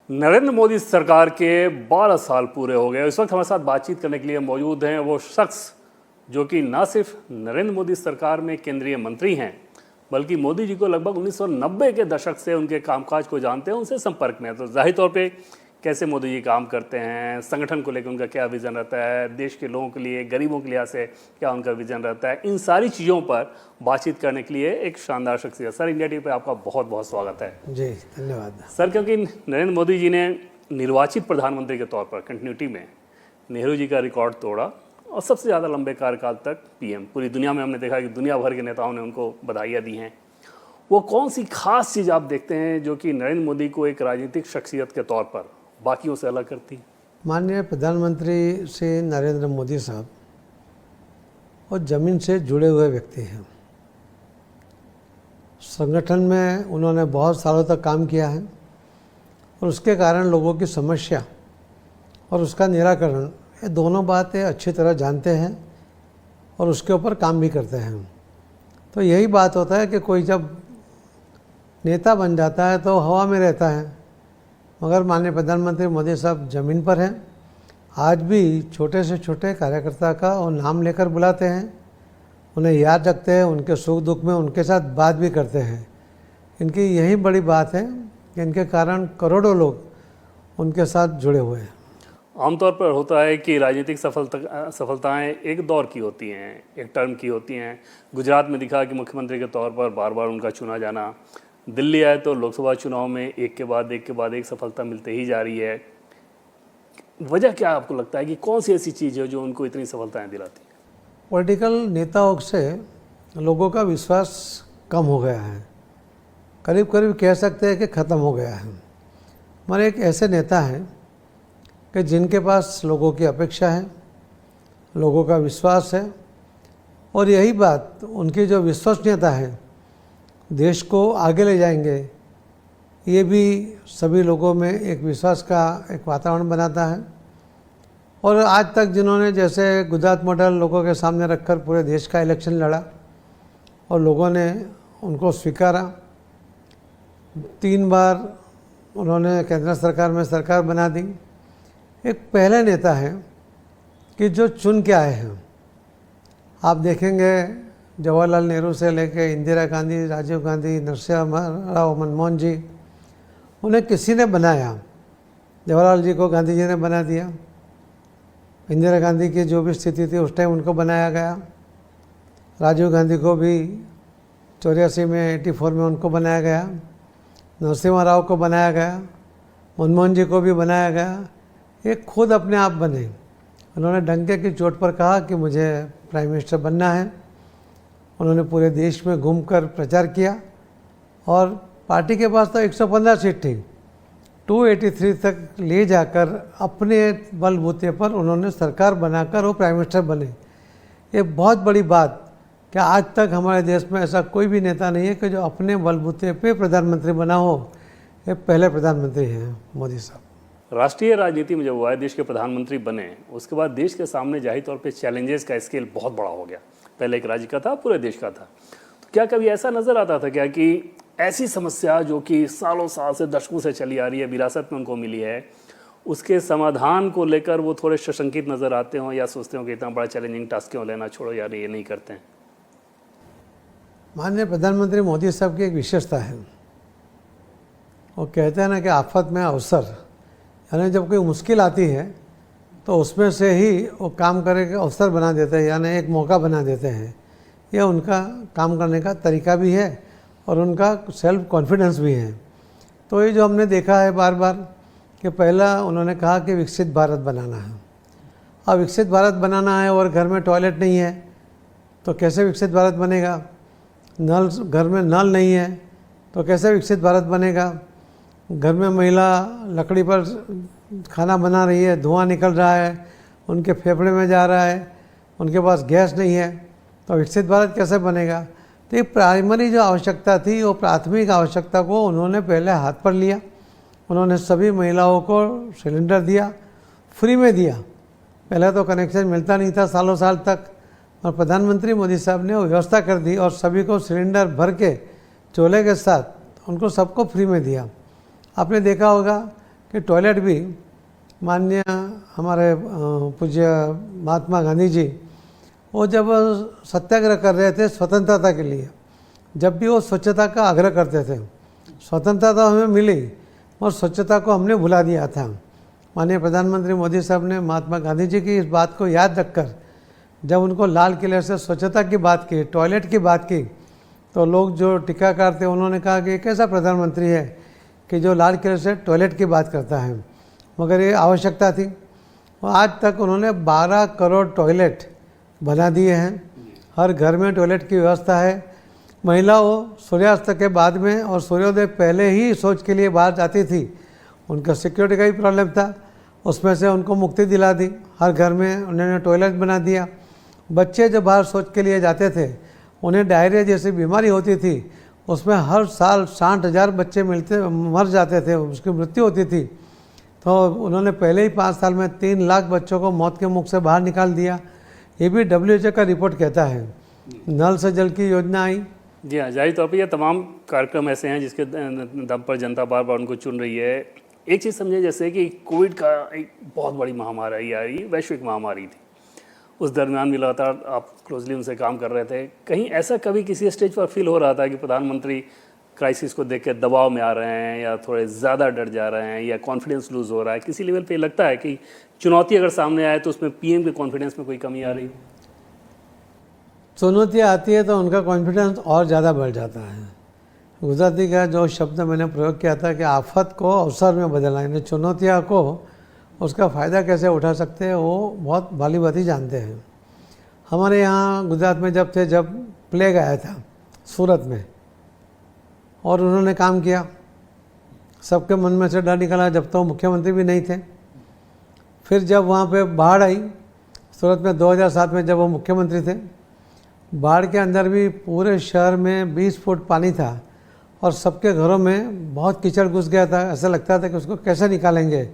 नरेंद्र मोदी सरकार के 12 साल पूरे हो गए। इस वक्त हमारे साथ बातचीत करने के लिए मौजूद हैं वो शख्स जो कि न सिर्फ नरेंद्र मोदी सरकार में केंद्रीय मंत्री हैं, बल्कि मोदी जी को लगभग 1990 के दशक से उनके कामकाज को जानते हैं, उनसे संपर्क में है। तो जाहिर तौर पे कैसे मोदी जी काम करते हैं, संगठन को लेकर उनका क्या विज़न रहता है, देश के लोगों के लिए, गरीबों के लिहाज से क्या उनका विज़न रहता है, इन सारी चीज़ों पर बातचीत करने के लिए एक शानदार शख्सियत। सर, इंडिया टीवी पे आपका बहुत बहुत स्वागत है। जी धन्यवाद सर। क्योंकि नरेंद्र मोदी जी ने निर्वाचित प्रधानमंत्री के तौर पर कंटिन्यूटी में नेहरू जी का रिकॉर्ड तोड़ा और सबसे ज़्यादा लंबे कार्यकाल तक पीएम, पूरी दुनिया में हमने देखा कि दुनिया भर के नेताओं ने उनको बधाइयाँ दी हैं। वो कौन सी खास चीज़ आप देखते हैं जो कि नरेंद्र मोदी को एक राजनीतिक शख्सियत के तौर पर बाकियों से अलग करती है? माननीय प्रधानमंत्री श्री नरेंद्र मोदी साहब और ज़मीन से जुड़े हुए व्यक्ति हैं। संगठन में उन्होंने बहुत सालों तक काम किया है और उसके कारण लोगों की समस्या और उसका निराकरण, ये दोनों बातें अच्छी तरह जानते हैं और उसके ऊपर काम भी करते हैं। तो यही बात होता है कि कोई जब नेता बन जाता है तो हवा में रहता है, मगर माननीय प्रधानमंत्री मोदी साहब ज़मीन पर हैं। आज भी छोटे से छोटे कार्यकर्ता का वो नाम लेकर बुलाते हैं, उन्हें याद रखते हैं, उनके सुख दुख में उनके साथ बात भी करते हैं। इनकी यही बड़ी बात है कि इनके कारण करोड़ों लोग उनके साथ जुड़े हुए हैं। आमतौर पर होता है कि राजनीतिक सफलताएं एक दौर की होती हैं, एक टर्म की होती हैं। गुजरात में दिखा कि मुख्यमंत्री के तौर पर बार बार उनका चुना जाना, दिल्ली आए तो लोकसभा चुनाव में एक के बाद एक सफलता मिलते ही जा रही है। वजह क्या आपको लगता है कि कौन सी ऐसी चीज़ है जो उनको इतनी सफलताएं दिलाती है? पॉलिटिकल नेताओं से लोगों का विश्वास कम हो गया है, करीब करीब कह सकते हैं कि ख़त्म हो गया है। मगर एक ऐसे नेता हैं कि जिनके पास लोगों की अपेक्षा है, लोगों का विश्वास है, और यही बात उनकी जो विश्वसनीयता है देश को आगे ले जाएंगे, ये भी सभी लोगों में एक विश्वास का एक वातावरण बनाता है। और आज तक जिन्होंने जैसे गुजरात मॉडल लोगों के सामने रखकर पूरे देश का इलेक्शन लड़ा और लोगों ने उनको स्वीकारा, 3 बार उन्होंने केंद्र सरकार में सरकार बना दी, एक पहले नेता हैं कि जो चुन के आए हैं। आप देखेंगे जवाहरलाल नेहरू से लेकर इंदिरा गांधी, राजीव गांधी, नरसिम्हा राव, मनमोहन जी, उन्हें किसी ने बनाया। जवाहरलाल जी को गांधी जी ने बना दिया, इंदिरा गांधी की जो भी स्थिति थी उस टाइम उनको बनाया गया, राजीव गांधी को भी 84 में 84 में उनको बनाया गया, नरसिम्हा राव को बनाया गया, मनमोहन जी को भी बनाया गया। ये खुद अपने आप बने, उन्होंने डंके की चोट पर कहा कि मुझे प्राइम मिनिस्टर बनना है। उन्होंने पूरे देश में घूमकर प्रचार किया और पार्टी के पास तो 115 सीट थी, 283 तक ले जाकर अपने बलबूते पर उन्होंने सरकार बनाकर वो प्राइम मिनिस्टर बने। ये बहुत बड़ी बात कि आज तक हमारे देश में ऐसा कोई भी नेता नहीं है कि जो अपने बलबूते पे प्रधानमंत्री बना हो। ये पहले प्रधानमंत्री हैं मोदी साहब। राष्ट्रीय राजनीति में जब वो आए, देश के प्रधानमंत्री बने, उसके बाद देश के सामने जाहिर तौर पे चैलेंजेस का स्केल बहुत बड़ा हो गया। पहले एक राज्य का था, पूरे देश का था। तो क्या कभी ऐसा नज़र आता था क्या कि ऐसी समस्या जो कि सालों साल से, दशकों से चली आ रही है, विरासत में उनको मिली है, उसके समाधान को लेकर वो थोड़े सशंकित नज़र आते हों या सोचते हो कि इतना बड़ा चैलेंजिंग टास्क क्यों लेना, छोड़ो यार ये नहीं करते हैं? माननीय प्रधानमंत्री मोदी साहब की एक विशेषता है, वो कहते हैं ना कि आफत में अवसर, यानी जब कोई मुश्किल आती है तो उसमें से ही वो काम करने का अवसर बना देते हैं, यानी एक मौका बना देते हैं। यह उनका काम करने का तरीका भी है और उनका सेल्फ कॉन्फिडेंस भी है। तो ये जो हमने देखा है बार बार कि पहला उन्होंने कहा कि विकसित भारत बनाना है। अब विकसित भारत बनाना है और घर में टॉयलेट नहीं है तो कैसे विकसित भारत बनेगा? नल, घर में नल नहीं है तो कैसे विकसित भारत बनेगा? घर में महिला लकड़ी पर खाना बना रही है, धुआं निकल रहा है, उनके फेफड़े में जा रहा है, उनके पास गैस नहीं है, तो विकसित भारत कैसे बनेगा? तो ये प्राइमरी जो आवश्यकता थी, वो प्राथमिक आवश्यकता को उन्होंने पहले हाथ पर लिया। उन्होंने सभी महिलाओं को सिलेंडर दिया, फ्री में दिया। पहले तो कनेक्शन मिलता नहीं था सालों साल तक, और प्रधानमंत्री मोदी साहब ने वो व्यवस्था कर दी और सभी को सिलेंडर भर के चोले के साथ उनको सबको फ्री में दिया। आपने देखा होगा कि टॉयलेट भी माननीय हमारे पूज्य महात्मा गांधी जी वो जब सत्याग्रह कर रहे थे स्वतंत्रता के लिए, जब भी वो स्वच्छता का आग्रह करते थे, स्वतंत्रता तो हमें मिली और स्वच्छता को हमने भुला दिया था। माननीय प्रधानमंत्री मोदी साहब ने महात्मा गांधी जी की इस बात को याद रखकर जब उनको लाल किले से स्वच्छता की बात की, टॉयलेट की बात की, तो लोग जो टीकाकार थे उन्होंने कहा कि एक ऐसा प्रधानमंत्री है कि जो लाल किले से टॉयलेट की बात करता है, मगर ये आवश्यकता थी। और आज तक उन्होंने 12 करोड़ टॉयलेट बना दिए हैं। हर घर में टॉयलेट की व्यवस्था है। महिलाओं सूर्यास्त के बाद में और सूर्योदय पहले ही शौच के लिए बाहर जाती थी, उनका सिक्योरिटी का ही प्रॉब्लम था, उसमें से उनको मुक्ति दिला दी। हर घर में उन्होंने टॉयलेट बना दिया। बच्चे जब बाहर शौच के लिए जाते थे, उन्हें डायरिया जैसी बीमारी होती थी, उसमें हर साल 60,000 बच्चे मर जाते थे, उसकी मृत्यु होती थी। तो उन्होंने पहले ही 5 साल में 3 लाख बच्चों को मौत के मुख से बाहर निकाल दिया। ये भी WHO का रिपोर्ट कहता है। नल से जल की योजना आई। जी हाँ, जाहिर तौर पर यह तमाम कार्यक्रम ऐसे हैं जिसके दम पर जनता बार बार उनको चुन रही है। एक चीज़ समझे, जैसे कि कोविड का एक बहुत बड़ी महामारी आई, वैश्विक महामारी थी, उस दरमियान भी लगातार आप क्लोजली उनसे काम कर रहे थे। कहीं ऐसा कभी किसी स्टेज पर फील हो रहा था कि प्रधानमंत्री क्राइसिस को देख के दबाव में आ रहे हैं या थोड़े ज़्यादा डर जा रहे हैं या कॉन्फिडेंस लूज़ हो रहा है? किसी लेवल पे लगता है कि चुनौती अगर सामने आए तो उसमें पीएम के कॉन्फिडेंस में कोई कमी आ रही है? चुनौतियाँ आती है तो उनका कॉन्फिडेंस और ज़्यादा बढ़ जाता है। गुजराती का जो शब्द मैंने प्रयोग किया था कि आफत को अवसर में बदलना, यानी चुनौतियाँ को उसका फ़ायदा कैसे उठा सकते हैं वो बहुत भली भांति जानते हैं। हमारे यहाँ गुजरात में जब प्लेग आया था सूरत में, और उन्होंने काम किया, सबके मन में से डर निकला, जब तो मुख्यमंत्री भी नहीं थे। फिर जब वहाँ पे बाढ़ आई सूरत में 2007 में, जब वो मुख्यमंत्री थे, बाढ़ के अंदर भी पूरे शहर में 20 फुट पानी था और सबके घरों में बहुत कीचड़ घुस गया था। ऐसा लगता था कि उसको कैसे निकालेंगे।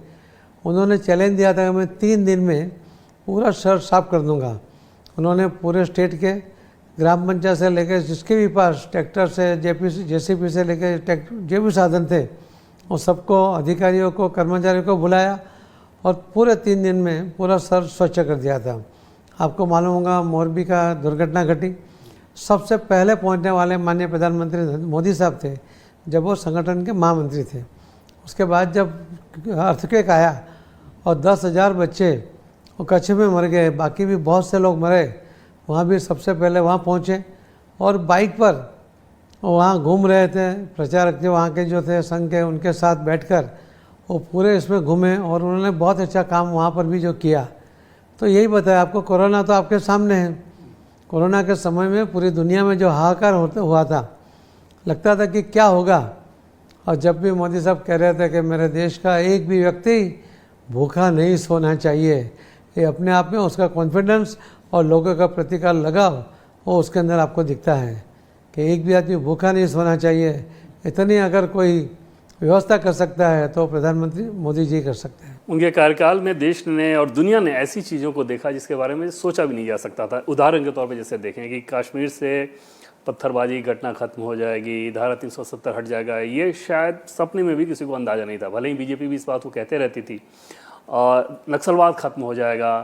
उन्होंने चैलेंज दिया था कि मैं 3 दिन में पूरा शहर साफ कर दूंगा। उन्होंने पूरे स्टेट के ग्राम पंचायत से लेकर जिसके भी पास ट्रैक्टर से JCB से लेकर जो भी साधन थे, वो सबको, अधिकारियों को, कर्मचारियों को बुलाया और पूरे 3 दिन में पूरा शहर स्वच्छ कर दिया था। आपको मालूम होगा मोरबी का दुर्घटना घटी, सबसे पहले पहुंचने वाले माननीय प्रधानमंत्री मोदी साहब थे, जब वो संगठन के महामंत्री थे। उसके बाद जब अर्थक्वेक आया और 10,000 बच्चे वो कच्छ में मर गए, बाकी भी बहुत से लोग मरे, वहाँ भी सबसे पहले वहाँ पहुँचे और बाइक पर वहाँ घूम रहे थे। प्रचारक जो वहाँ के जो थे संघ के, उनके साथ बैठकर वो पूरे इसमें घूमे और उन्होंने बहुत अच्छा काम वहाँ पर भी जो किया। तो यही बताया आपको, कोरोना तो आपके सामने है। कोरोना के समय में पूरी दुनिया में जो हाहाकार हुआ था, लगता था कि क्या होगा। और जब भी मोदी साहब कह रहे थे कि मेरे देश का एक भी व्यक्ति भूखा नहीं सोना चाहिए, ये अपने आप में उसका कॉन्फिडेंस और लोगों का प्रतिकार लगाव वो उसके अंदर आपको दिखता है कि एक भी आदमी भूखा नहीं सोना चाहिए। इतनी अगर कोई व्यवस्था कर सकता है तो प्रधानमंत्री मोदी जी कर सकते हैं। उनके कार्यकाल में देश ने और दुनिया ने ऐसी चीज़ों को देखा जिसके बारे में सोचा भी नहीं जा सकता था। उदाहरण के तौर पे जैसे देखें कि कश्मीर से पत्थरबाजी घटना खत्म हो जाएगी, धारा 370 हट जाएगा, ये शायद सपने में भी किसी को अंदाज़ा नहीं था। भले ही बीजेपी भी इस बात को कहते रहती थी। और नक्सलवाद खत्म हो जाएगा,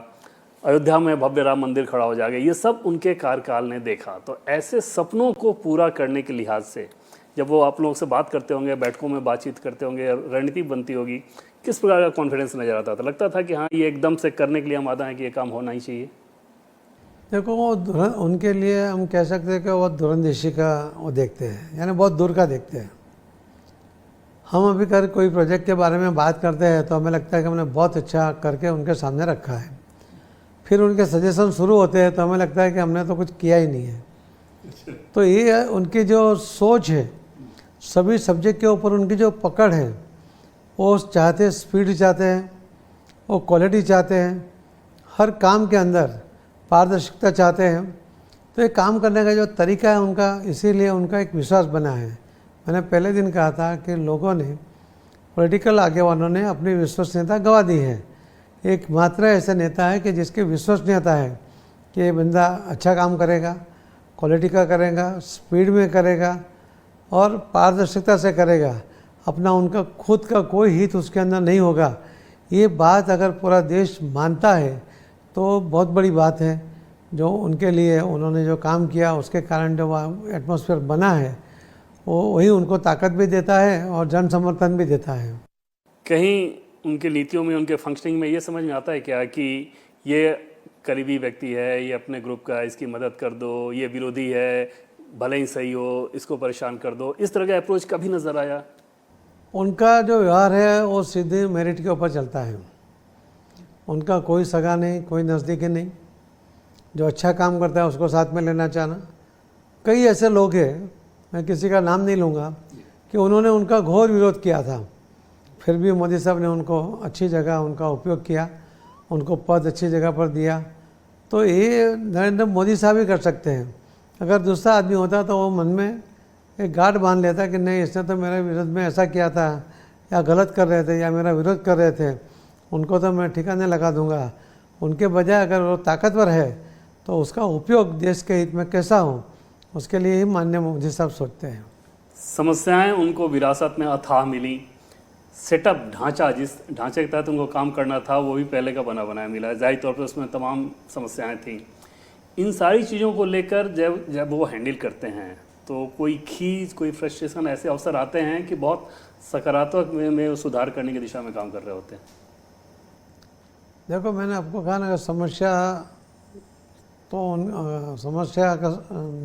अयोध्या में भव्य राम मंदिर खड़ा हो जाएगा, ये सब उनके कार्यकाल ने देखा। तो ऐसे सपनों को पूरा करने के लिहाज से जब वो आप लोगों से बात करते होंगे, बैठकों में बातचीत करते होंगे, रणनीति बनती होगी, किस प्रकार का कॉन्फिडेंस नज़र आता था? लगता था कि हाँ, ये एकदम से करने के लिए हम आते हैं कि ये काम होना ही चाहिए? देखो, वो उनके लिए हम कह सकते हैं कि वो दूरंदेशी का वो देखते हैं, यानी बहुत दूर का देखते हैं। हम अभी कोई प्रोजेक्ट के बारे में बात करते हैं तो हमें लगता है कि हमने बहुत अच्छा करके उनके सामने रखा है। फिर उनके सजेशन शुरू होते हैं तो हमें लगता है कि हमने तो कुछ किया ही नहीं है। तो ये उनकी जो सोच है, सभी सब्जेक्ट के ऊपर उनकी जो पकड़ है, वो चाहते स्पीड चाहते हैं, वो क्वालिटी चाहते हैं, हर काम के अंदर पारदर्शिता चाहते हैं। तो ये काम करने का जो तरीका है उनका, इसीलिए उनका एक विश्वास बना है। मैंने पहले दिन कहा था कि लोगों ने, पॉलिटिकल आगेवानों ने अपनी विश्वसनीयता गंवा दी है। एक मात्र ऐसा नेता है कि जिसकी विश्वसनीयता है कि ये बंदा अच्छा काम करेगा, क्वालिटी का करेगा, स्पीड में करेगा और पारदर्शिता से करेगा। अपना उनका खुद का कोई हित उसके अंदर नहीं होगा, ये बात अगर पूरा देश मानता है तो बहुत बड़ी बात है। जो उनके लिए उन्होंने जो काम किया उसके कारण जो एटमॉस्फेयर बना है वो वही उनको ताकत भी देता है और जन समर्थन भी देता है। कहीं उनकी नीतियों में, उनके फंक्शनिंग में ये समझ में आता है क्या कि ये करीबी व्यक्ति है, ये अपने ग्रुप का, इसकी मदद कर दो, ये विरोधी है, भले ही सही हो, इसको परेशान कर दो, इस तरह का अप्रोच कभी नज़र आया? उनका जो व्यवहार है वो सीधे मेरिट के ऊपर चलता है। उनका कोई सगा नहीं, कोई नज़दीकी नहीं। जो अच्छा काम करता है उसको साथ में लेना चाहना। कई ऐसे लोग हैं, मैं किसी का नाम नहीं लूँगा, कि उन्होंने उनका घोर विरोध किया था, फिर भी मोदी साहब ने उनको अच्छी जगह उनका उपयोग किया, उनको पद अच्छी जगह पर दिया। तो ये नरेंद्र मोदी साहब ही कर सकते हैं। अगर दूसरा आदमी होता तो वो मन में एक गांठ बांध लेता कि नहीं, इसने तो मेरे विरोध में ऐसा किया था, या गलत कर रहे थे, या मेरा विरोध कर रहे थे, उनको तो मैं ठिकाने लगा दूंगा। उनके बजाय अगर वो ताकतवर है तो उसका उपयोग देश के हित में कैसा हो, उसके लिए ही माननीय मोदी साहब सोचते हैं। समस्याएं उनको विरासत में अथाह मिली, सेटअप ढांचा, जिस ढांचे के तहत उनको काम करना था वो भी पहले का बना बनाया मिला। जाहिर तौर पर उसमें तमाम समस्याएं थीं। इन सारी चीज़ों को लेकर जब वो हैंडल करते हैं तो कोई खींच, कोई फ्रस्ट्रेशन, ऐसे अवसर आते हैं कि बहुत सकारात्मक में सुधार करने की दिशा में काम कर रहे होते हैं। देखो, मैंने आपको कहा ना, अगर समस्या तो समस्या का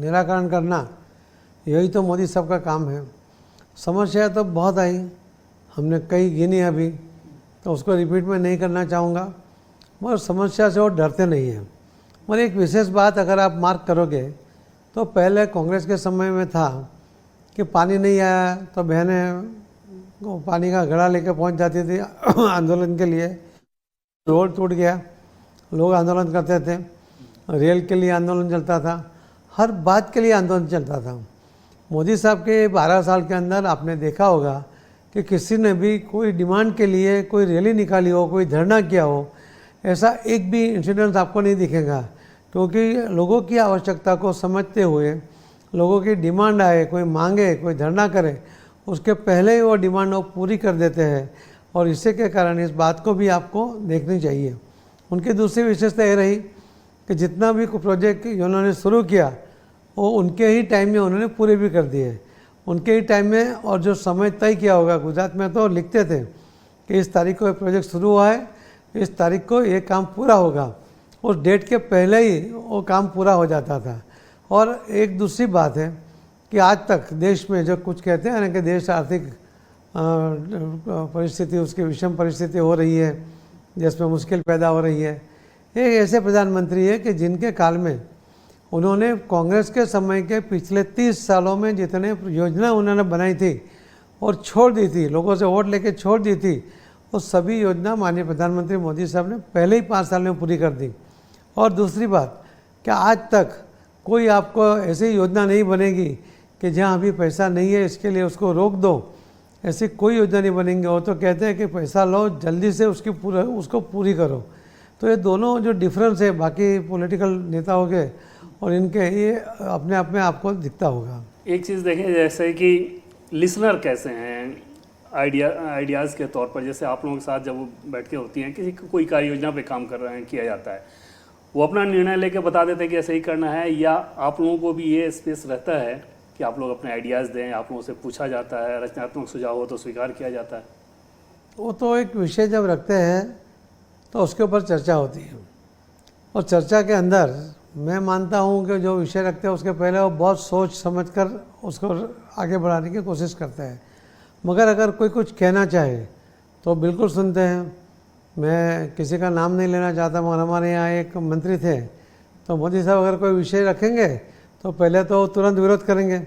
निराकरण करना यही तो मोदी साहब का काम है। समस्या तो बहुत आई, हमने कई गिनी अभी, तो उसको रिपीट में नहीं करना चाहूँगा, मगर समस्या से वो डरते नहीं हैं। मगर एक विशेष बात अगर आप मार्क करोगे तो पहले कांग्रेस के समय में था कि पानी नहीं आया तो बहनें पानी का घड़ा लेकर पहुंच जाती थी आंदोलन के लिए। रोड टूट गया, लोग आंदोलन करते थे, रेल के लिए आंदोलन चलता था, हर बात के लिए आंदोलन चलता था। मोदी साहब के 12 साल के अंदर आपने देखा होगा कि किसी ने भी कोई डिमांड के लिए कोई रैली निकाली हो, कोई धरना किया हो, ऐसा एक भी इंसिडेंट आपको नहीं दिखेगा। क्योंकि लोगों की आवश्यकता को समझते हुए, लोगों की डिमांड आए, कोई मांगे, कोई धरना करे, उसके पहले ही वो डिमांड वो पूरी कर देते हैं। और इसी के कारण इस बात को भी आपको देखनी चाहिए। उनकी दूसरी विशेषता ये रही कि जितना भी प्रोजेक्ट उन्होंने शुरू किया वो उनके ही टाइम में उन्होंने पूरे भी कर दिए, उनके ही टाइम में। और जो समय तय किया होगा, गुजरात में तो लिखते थे कि इस तारीख को प्रोजेक्ट शुरू हुआ है, इस तारीख को ये काम पूरा होगा, उस डेट के पहले ही वो काम पूरा हो जाता था। और एक दूसरी बात है कि आज तक देश में जो कुछ कहते हैं ना कि देश आर्थिक परिस्थिति, उसकी विषम परिस्थिति हो रही है, जिसमें मुश्किल पैदा हो रही है, एक ऐसे प्रधानमंत्री है कि जिनके काल में उन्होंने कांग्रेस के समय के पिछले 30 सालों में जितने योजना उन्होंने बनाई थी और छोड़ दी थी, लोगों से वोट लेके छोड़ दी थी, वो सभी योजना माननीय प्रधानमंत्री मोदी साहब ने पहले ही 5 साल में पूरी कर दी। और दूसरी बात कि आज तक कोई आपको ऐसी योजना नहीं बनेगी कि जहाँ अभी पैसा नहीं है इसके लिए उसको रोक दो, ऐसी कोई योजना नहीं बनेंगे। वो तो कहते हैं कि पैसा लो, जल्दी से उसको पूरी करो। तो ये दोनों जो डिफरेंस है बाकी पॉलिटिकल नेताओं के और इनके, ये अपने आप में आपको दिखता होगा। एक चीज़ देखें, जैसे कि लिसनर कैसे हैं आइडियाज़ के तौर पर, जैसे आप लोगों के साथ जब वो बैठ के होती हैं, किसी कोई कार्य योजना पे काम कर रहे हैं, किया जाता है, वो अपना निर्णय लेके बता देते हैं कि ऐसे ही करना है, या आप लोगों को भी ये स्पेस रहता है कि आप लोग अपने आइडियाज़ दें, आप लोगों से पूछा जाता है, रचनात्मक सुझाव हो तो स्वीकार किया जाता है? वो तो एक विषय जब रखते हैं तो उसके ऊपर चर्चा होती है, और चर्चा के अंदर मैं मानता हूँ कि जो विषय रखते हैं उसके पहले वो बहुत सोच समझकर उसको आगे बढ़ाने की कोशिश करते हैं। मगर अगर कोई कुछ कहना चाहे तो बिल्कुल सुनते हैं। मैं किसी का नाम नहीं लेना चाहता, मगर हमारे यहाँ एक मंत्री थे, तो मोदी साहब अगर कोई विषय रखेंगे तो पहले तो तुरंत विरोध करेंगे,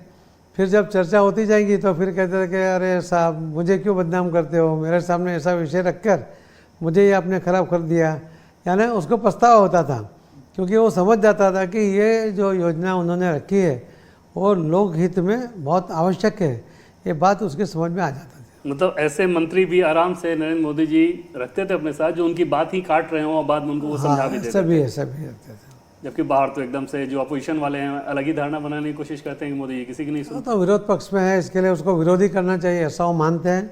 फिर जब चर्चा होती जाएगी तो फिर कहते थे कि अरे साहब मुझे क्यों बदनाम करते हो, मेरे सामने ऐसा विषय रखकर मुझे ये आपने ख़राब कर दिया। यानी उसको पछतावा होता था, क्योंकि वो समझ जाता था कि ये जो योजना उन्होंने रखी है वो लोकहित में बहुत आवश्यक है, ये बात उसके समझ में आ जाता था। मतलब ऐसे मंत्री भी आराम से नरेंद्र मोदी जी रखते थे अपने साथ, जो उनकी बात ही काट रहे हों और बाद में उनको वो समझा भी देते थे। सभी रखते थे। जबकि बाहर तो एकदम से जो अपोजिशन वाले हैं अलग ही धारणा बनाने की कोशिश करते हैं कि मोदी जी किसी की नहीं वो सुनते। तो विरोध पक्ष में है, इसके लिए उसको विरोधी करना चाहिए, ऐसा वो मानते हैं।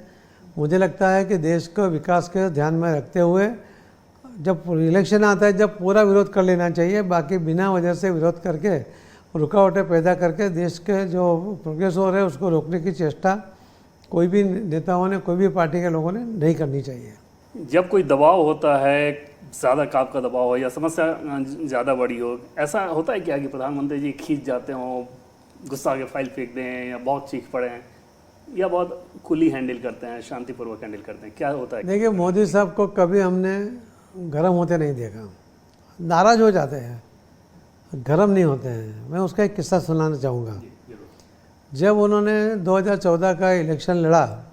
मुझे लगता है कि देश को विकास के ध्यान में रखते हुए जब इलेक्शन आता है जब पूरा विरोध कर लेना चाहिए, बाकी बिना वजह से विरोध करके रुकावटें पैदा करके देश के जो प्रोग्रेस हो रहे हैं उसको रोकने की चेष्टा कोई भी नेताओं ने, कोई भी पार्टी के लोगों ने नहीं करनी चाहिए। जब कोई दबाव होता है, ज़्यादा काम का दबाव हो या समस्या ज़्यादा बड़ी हो, ऐसा होता है क्या कि प्रधानमंत्री जी खींच जाते हों, गुस्सा के फाइल फेंक दें या बहुत चीख पड़े हैं, या बहुत खुली हैंडल करते हैं, शांतिपूर्वक हैंडल करते हैं, क्या होता है? देखिए, मोदी साहब को कभी हमने गर्म होते नहीं देखा। नाराज़ हो जाते हैं, गर्म नहीं होते हैं। मैं उसका एक किस्सा सुनाना चाहूँगा। जब उन्होंने 2014 का इलेक्शन लड़ा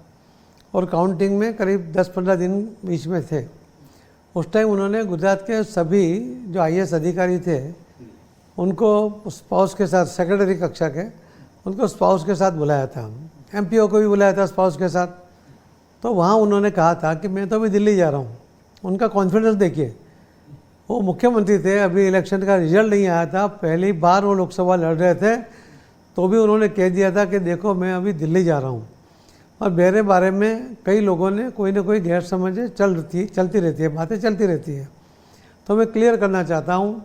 और काउंटिंग में करीब 10-15 दिन बीच में थे, उस टाइम उन्होंने गुजरात के सभी जो IAS अधिकारी थे उनको स्पाउस के साथ, सेक्रेटरी कक्षा के, उनको स्पाउस के साथ बुलाया था, MPO को भी बुलाया था स्पाउस के साथ। तो वहाँ उन्होंने कहा था कि मैं तो अभी दिल्ली जा रहा हूँ। उनका कॉन्फिडेंस देखिए, वो मुख्यमंत्री थे, अभी इलेक्शन का रिजल्ट नहीं आया था, पहली बार वो लोकसभा लड़ रहे थे, तो भी उन्होंने कह दिया था कि देखो मैं अभी दिल्ली जा रहा हूँ। और मेरे बारे में कई लोगों ने कोई ना कोई गैर समझे चलती रहती है, बातें चलती रहती है। तो मैं क्लियर करना चाहता हूँ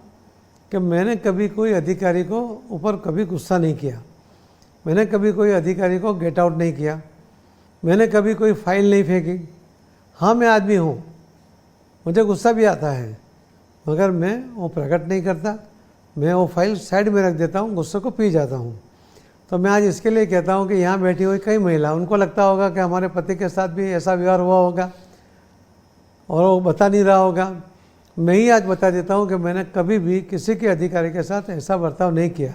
कि मैंने कभी कोई अधिकारी को ऊपर कभी गुस्सा नहीं किया, मैंने कभी कोई अधिकारी को गेट आउट नहीं किया, मैंने कभी कोई फाइल नहीं फेंकी। हाँ, मैं आदमी हूँ, मुझे गुस्सा भी आता है, मगर मैं वो प्रकट नहीं करता, मैं वो फाइल साइड में रख देता हूँ, गुस्से को पी जाता हूँ। तो मैं आज इसके लिए कहता हूँ कि यहाँ बैठी हुई कई महिला, उनको लगता होगा कि हमारे पति के साथ भी ऐसा व्यवहार हुआ होगा और वो बता नहीं रहा होगा। मैं ही आज बता देता हूँ कि मैंने कभी भी किसी के अधिकारी के साथ ऐसा बर्ताव नहीं किया।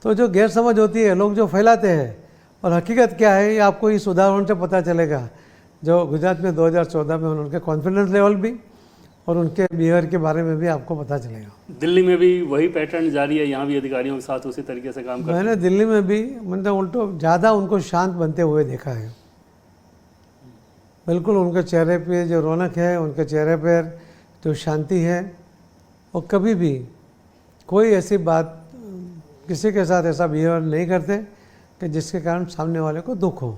तो जो गैर समझ होती है, लोग जो फैलाते हैं, और हकीकत क्या है ये आपको इस उदाहरण से पता चलेगा। जो गुजरात में 2014 में उनके कॉन्फिडेंस लेवल भी और उनके बिहेवियर के बारे में भी आपको पता चलेगा। दिल्ली में भी वही पैटर्न जारी है, यहाँ भी अधिकारियों के साथ उसी तरीके से काम करते हैं। मैंने दिल्ली में भी मतलब उल्टो ज़्यादा उनको शांत बनते हुए देखा है। बिल्कुल उनके चेहरे पे जो रौनक है, उनके चेहरे पर जो शांति है, और कभी भी कोई ऐसी बात किसी के साथ ऐसा बिहेवियर नहीं करते कि जिसके कारण सामने वाले को दुख हो।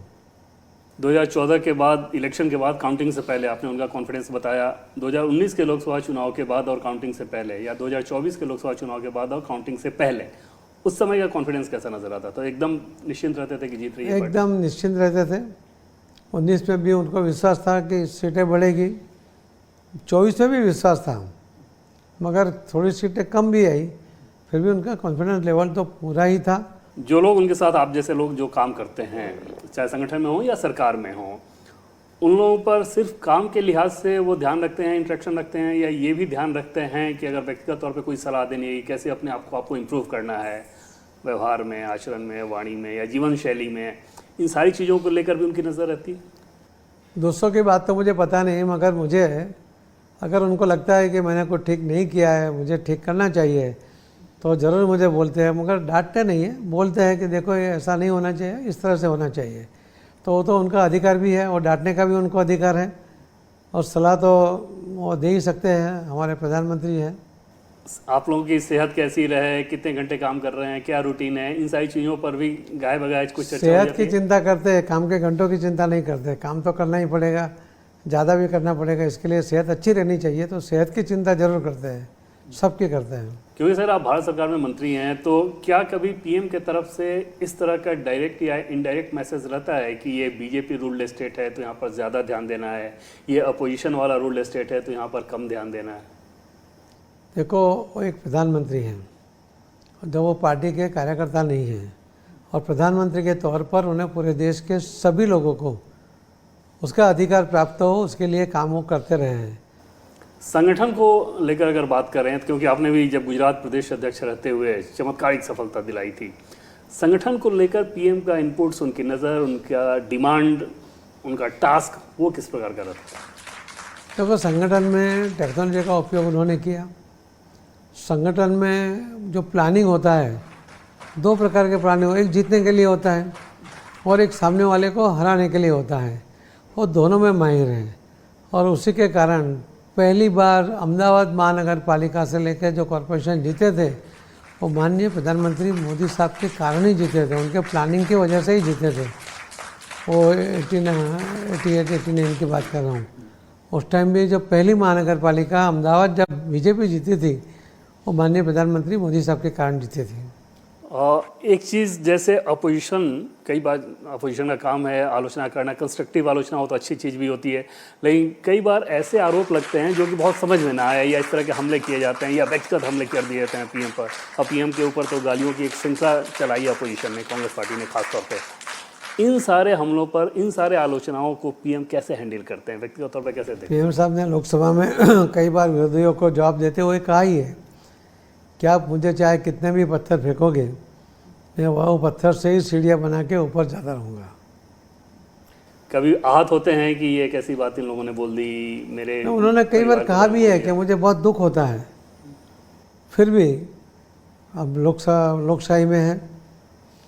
2014 के बाद, इलेक्शन के बाद, काउंटिंग से पहले आपने उनका कॉन्फिडेंस बताया। 2019 के लोकसभा चुनाव के बाद और काउंटिंग से पहले, या 2024 के लोकसभा चुनाव के बाद और काउंटिंग से पहले, उस समय का कॉन्फिडेंस कैसा नजर आता था? एकदम निश्चिंत रहते थे कि जीत रही है पार्टी? एकदम निश्चिंत रहते थे। 19 में भी उनको विश्वास था कि सीटें बढ़ेगी, 24 में भी विश्वास था, मगर थोड़ी सीटें कम भी आई, फिर भी उनका कॉन्फिडेंस लेवल तो पूरा ही था। जो लोग उनके साथ, आप जैसे लोग जो काम करते हैं, चाहे संगठन में हो या सरकार में हो, उन लोगों पर सिर्फ काम के लिहाज से वो ध्यान रखते हैं, इंटरेक्शन रखते हैं, या ये भी ध्यान रखते हैं कि अगर व्यक्तिगत तौर पे कोई सलाह देनी है, कैसे अपने आप को आपको इम्प्रूव करना है, व्यवहार में, आचरण में, वाणी में या जीवन शैली में, इन सारी चीज़ों को लेकर भी उनकी नज़र रहती है? दोस्तों की बात तो मुझे पता नहीं, मगर मुझे अगर उनको लगता है कि मैंने कुछ ठीक नहीं किया है, मुझे ठीक करना चाहिए, तो ज़रूर मुझे बोलते हैं, मगर डांटते नहीं है, बोलते हैं कि देखो ये ऐसा नहीं होना चाहिए, इस तरह से होना चाहिए। तो वो तो उनका अधिकार भी है और डांटने का भी उनको अधिकार है, और सलाह तो वो दे ही सकते हैं, हमारे प्रधानमंत्री हैं। आप लोगों की सेहत कैसी रहे, कितने घंटे काम कर रहे हैं, क्या रूटीन है, इन सारी चीज़ों पर भी गाय बगाए कुछ चर्चा हो सेहत जाती की है? चिंता करते हैं, काम के घंटों की चिंता नहीं करते। काम तो करना ही पड़ेगा, ज़्यादा भी करना पड़ेगा, इसके लिए सेहत अच्छी रहनी चाहिए, तो सेहत की चिंता जरूर करते हैं, सबकी करते हैं। क्योंकि सर आप भारत सरकार में मंत्री हैं, तो क्या कभी पीएम के तरफ से इस तरह का डायरेक्ट या इनडायरेक्ट मैसेज रहता है कि ये बीजेपी रूल्ड स्टेट है तो यहाँ पर ज़्यादा ध्यान देना है, ये अपोजिशन वाला रूल्ड स्टेट है तो यहाँ पर कम ध्यान देना है? देखो, वो एक प्रधानमंत्री हैं, जब वो पार्टी के कार्यकर्ता नहीं हैं, और प्रधानमंत्री के तौर पर उन्हें पूरे देश के सभी लोगों को उसका अधिकार प्राप्त हो, उसके लिए काम वो करते रहे हैं। संगठन को लेकर अगर बात करें, तो क्योंकि आपने भी जब गुजरात प्रदेश अध्यक्ष रहते हुए चमत्कारिक सफलता दिलाई थी, संगठन को लेकर पीएम का इनपुट्स, उनकी नज़र, उनका डिमांड, उनका टास्क, वो किस प्रकार का रहता? देखो, संगठन में टेक्नोलॉजी का उपयोग उन्होंने किया। संगठन में जो प्लानिंग होता है, दो प्रकार के प्लानिंग, एक जीतने के लिए होता है और एक सामने वाले को हराने के लिए होता है। वो दोनों में माहिर हैं, और उसी के कारण पहली बार अहमदाबाद महानगर पालिका से लेकर जो कॉरपोरेशन जीते थे वो माननीय प्रधानमंत्री मोदी साहब के कारण ही जीते थे, उनके प्लानिंग की वजह से ही जीते थे। वो 88-89 की बात कर रहा हूँ। उस टाइम भी जो पहली महानगर पालिका अहमदाबाद जब बीजेपी जीती थी वो माननीय प्रधानमंत्री मोदी साहब के कारण जीती थी। एक चीज़ जैसे अपोजिशन, कई बार अपोजिशन का काम है आलोचना करना, कंस्ट्रक्टिव आलोचना हो तो अच्छी चीज़ भी होती है, लेकिन कई बार ऐसे आरोप लगते हैं जो कि बहुत समझ में ना आए, या इस तरह के हमले किए जाते हैं या व्यक्तिगत हमले कर दिए जाते हैं पीएम पर। अब पीएम के ऊपर तो गालियों की एक श्रृंखला चलाई है अपोजिशन ने, कांग्रेस पार्टी ने खासतौर पर। इन सारे हमलों पर, इन सारे आलोचनाओं को पीएम कैसे हैंडल करते हैं, व्यक्तिगत तौर पर कैसे देखते हैं? पीएम साहब ने लोकसभा में कई बार विरोधियों को जवाब देते हुए कहा ही है कि आप मुझे चाहे कितने भी पत्थर फेंकोगे, मैं वो पत्थर से ही सीढ़ियाँ बना के ऊपर जाता रहूँगा। कभी आहत होते हैं कि ये कैसी बात इन लोगों ने बोल दी मेरे? उन्होंने कई बार कहा भी है कि मुझे बहुत दुख होता है, फिर भी अब लोकशाही में है,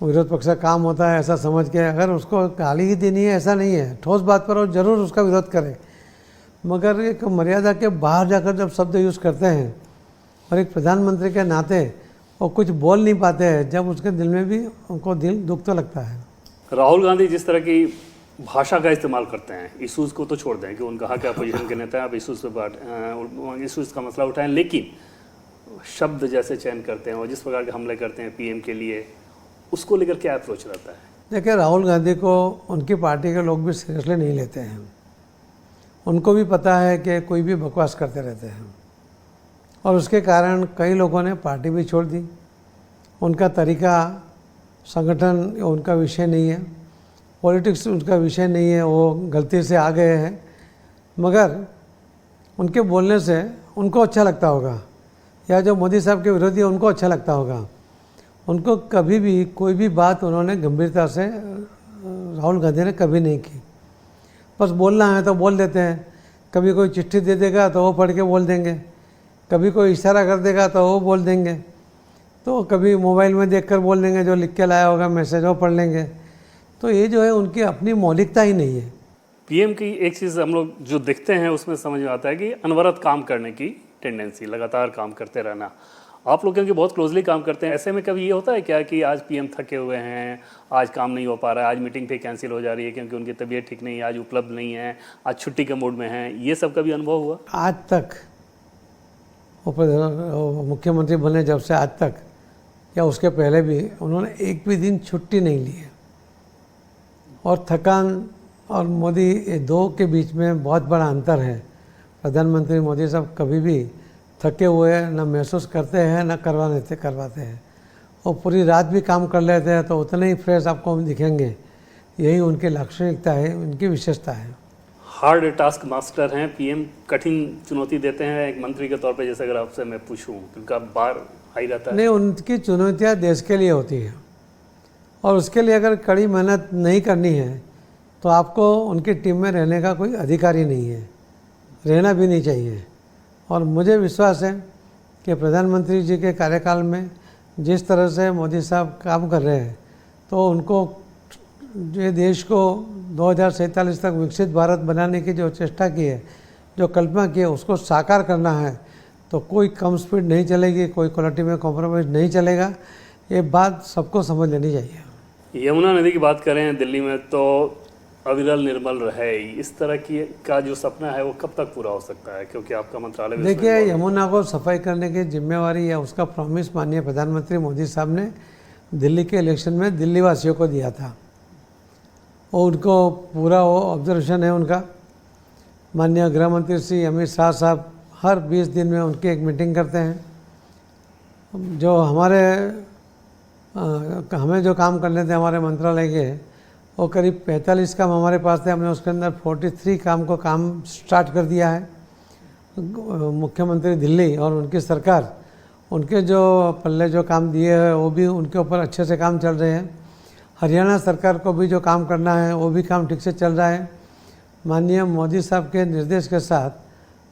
विरोध पक्ष का काम होता है ऐसा समझ के अगर उसको गाली ही देनी है ऐसा नहीं है, ठोस बात पर वो जरूर उसका विरोध करे, मगर एक मर्यादा के बाहर जाकर जब शब्द यूज़ करते हैं और एक प्रधानमंत्री के नाते वो कुछ बोल नहीं पाते हैं, जब उसके दिल में भी उनको दुख तो लगता है। राहुल गांधी जिस तरह की भाषा का इस्तेमाल करते हैं, इशूज़ को तो छोड़ दें कि उनका कहा अपोजिशन के नेता आप इशूज़ पे इशूज़ का मसला उठाएं, लेकिन शब्द जैसे चयन करते हैं और जिस प्रकार के हमले करते हैं पीएम के लिए, उसको लेकर क्या अप्रोच रहता है? देखिए, राहुल गांधी को उनकी पार्टी के लोग भी सीरियसली नहीं लेते हैं। उनको भी पता है कि कोई भी बकवास करते रहते हैं और उसके कारण कई लोगों ने पार्टी भी छोड़ दी। उनका तरीका, संगठन उनका विषय नहीं है, पॉलिटिक्स उनका विषय नहीं है, वो गलती से आ गए हैं, मगर उनके बोलने से उनको अच्छा लगता होगा, या जो मोदी साहब के विरोधी है उनको अच्छा लगता होगा। उनको कभी भी कोई भी बात उन्होंने गंभीरता से राहुल गांधी ने कभी नहीं की। बस बोलना है तो बोल देते हैं, कभी कोई चिट्ठी दे देगा तो वो पढ़ के बोल देंगे, कभी कोई इशारा कर देगा तो वो बोल देंगे, तो कभी मोबाइल में देखकर बोल देंगे, जो लिख के लाया होगा मैसेज वो पढ़ लेंगे। तो ये जो है उनकी अपनी मौलिकता ही नहीं है। पीएम की एक चीज़ हम लोग जो देखते हैं उसमें समझ में आता है कि अनवरत काम करने की टेंडेंसी, लगातार काम करते रहना। आप लोग क्योंकि बहुत क्लोजली काम करते हैं, ऐसे में कभी ये होता है क्या कि आज पीएम थके हुए हैं, आज काम नहीं हो पा रहा है, आज मीटिंग पे कैंसिल हो जा रही है क्योंकि उनकी तबीयत ठीक नहीं है, आज उपलब्ध नहीं है, आज छुट्टी के मूड में है, ये सब कभी अनुभव हुआ? आज तक मुख्यमंत्री बने जब से आज तक, या उसके पहले भी, उन्होंने एक भी दिन छुट्टी नहीं ली है। और थकान और मोदी, ये दो के बीच में बहुत बड़ा अंतर है। प्रधानमंत्री मोदी साहब कभी भी थके हुए न महसूस करते हैं न करवाते हैं। वो पूरी रात भी काम कर लेते हैं तो उतने ही फ्रेश आपको दिखेंगे। यही उनकी लाक्षणिकता है, उनकी विशेषता है। हार्ड टास्क मास्टर हैं पीएम, कठिन चुनौती देते हैं एक मंत्री के तौर पे, जैसे अगर आपसे मैं पूछूं, उनका बार हाई रहता है? नहीं, उनकी चुनौतियाँ देश के लिए होती है और उसके लिए अगर कड़ी मेहनत नहीं करनी है तो आपको उनकी टीम में रहने का कोई अधिकार ही नहीं है, रहना भी नहीं चाहिए। और मुझे विश्वास है कि प्रधानमंत्री जी के कार्यकाल में जिस तरह से मोदी साहब काम कर रहे हैं, तो उनको जो देश को 2047 तक विकसित भारत बनाने की जो चेष्टा की है, जो कल्पना की है, उसको साकार करना है, तो कोई कम स्पीड नहीं चलेगी, कोई क्वालिटी में कॉम्प्रोमाइज़ नहीं चलेगा। ये बात सबको समझ लेनी चाहिए। यमुना नदी की बात करें दिल्ली में तो अविरल निर्मल रहे, इस तरह की का जो सपना है वो कब तक पूरा हो सकता है, क्योंकि आपका मंत्रालय भी देखिए, यमुना को सफाई करने की जिम्मेवारी या उसका प्रॉमिस माननीय प्रधानमंत्री मोदी साहब ने दिल्ली के इलेक्शन में दिल्ली वासियों को दिया था, और उनको पूरा वो ऑब्जर्वेशन है उनका। माननीय गृह मंत्री श्री अमित शाह साहब हर 20 दिन में उनकी एक मीटिंग करते हैं। जो हमें जो काम करने थे हमारे मंत्रालय के, वो करीब 45 काम हमारे पास थे, हमने उसके अंदर 43 काम स्टार्ट कर दिया है। मुख्यमंत्री दिल्ली और उनकी सरकार, उनके जो पल्ले जो काम दिए हैं वो भी उनके ऊपर अच्छे से काम चल रहे हैं। हरियाणा सरकार को भी जो काम करना है वो भी काम ठीक से चल रहा है। माननीय मोदी साहब के निर्देश के साथ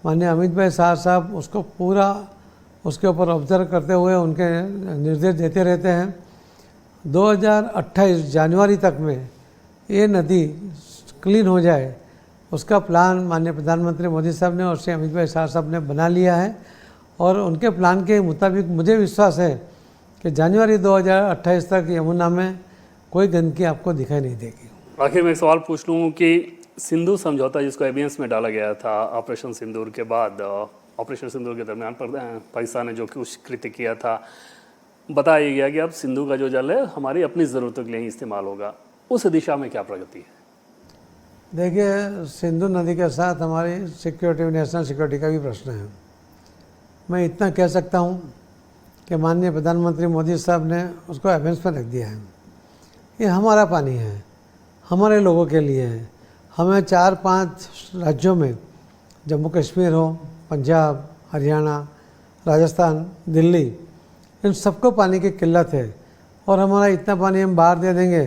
माननीय अमित भाई शाह साहब उसको पूरा उसके ऊपर ऑब्जर्व करते हुए उनके निर्देश देते रहते हैं। 2028 जनवरी तक में ये नदी क्लीन हो जाए उसका प्लान माननीय प्रधानमंत्री मोदी साहब ने और श्री अमित भाई शाह साहब ने बना लिया है और उनके प्लान के मुताबिक मुझे विश्वास है कि जनवरी 2028 तक यमुना में कोई गंदगी आपको दिखाई नहीं देगी। आखिर में एक सवाल पूछ लूँ कि सिंधु समझौता जिसको एबियंस में डाला गया था ऑपरेशन सिंदूर के बाद, ऑपरेशन सिंदूर के दरमियान पाकिस्तान ने जो कुछ कृत्य किया था, बताया गया कि अब सिंधु का जो जल है हमारी अपनी ज़रूरतों के लिए ही इस्तेमाल होगा, उस दिशा में क्या प्रगति है? देखिए, सिंधु नदी के साथ हमारी सिक्योरिटी, नेशनल सिक्योरिटी का भी प्रश्न है। मैं इतना कह सकता हूँ कि माननीय प्रधानमंत्री मोदी साहब ने उसको एवेंस में रख दिया है। ये हमारा पानी है, हमारे लोगों के लिए है। हमें 4-5 राज्यों में, जम्मू कश्मीर हो, पंजाब, हरियाणा, राजस्थान, दिल्ली, इन सबको पानी की किल्लत है और हमारा इतना पानी हम बाहर दे देंगे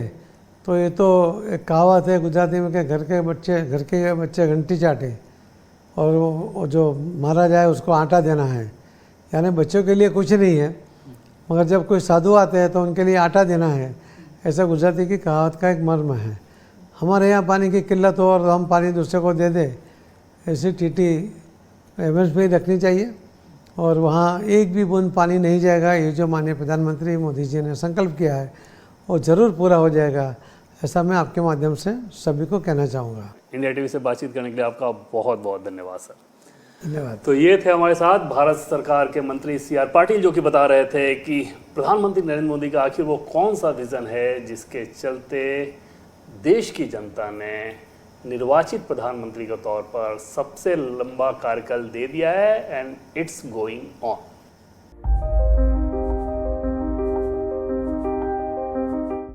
तो ये तो एक कहावत है गुजराती में कि घर के बच्चे घंटी चाटे और वो जो मारा जाए उसको आटा देना है। यानी बच्चों के लिए कुछ नहीं है, मगर जब कोई साधु आते हैं तो उनके लिए आटा देना है। ऐसा गुजराती की कहावत का एक मर्म है। हमारे यहाँ पानी की किल्लत हो और हम पानी दूसरे को दे दें, ऐसी टीटी एवेंस में ही रखनी चाहिए और वहाँ एक भी बूंद पानी नहीं जाएगा। ये जो माननीय प्रधानमंत्री मोदी जी ने संकल्प किया है वो ज़रूर पूरा हो जाएगा, ऐसा मैं आपके माध्यम से सभी को कहना चाहूँगा। इंडिया टीवी से बातचीत करने के लिए आपका बहुत बहुत धन्यवाद सर। धन्यवाद। तो ये थे हमारे साथ भारत सरकार के मंत्री CR पाटिल, जो कि बता रहे थे कि प्रधानमंत्री नरेंद्र मोदी का आखिर वो कौन सा विजन है जिसके चलते देश की जनता ने निर्वाचित प्रधानमंत्री के तौर पर सबसे लंबा कार्यकाल दे दिया है एंड इट्स गोइंग ऑन।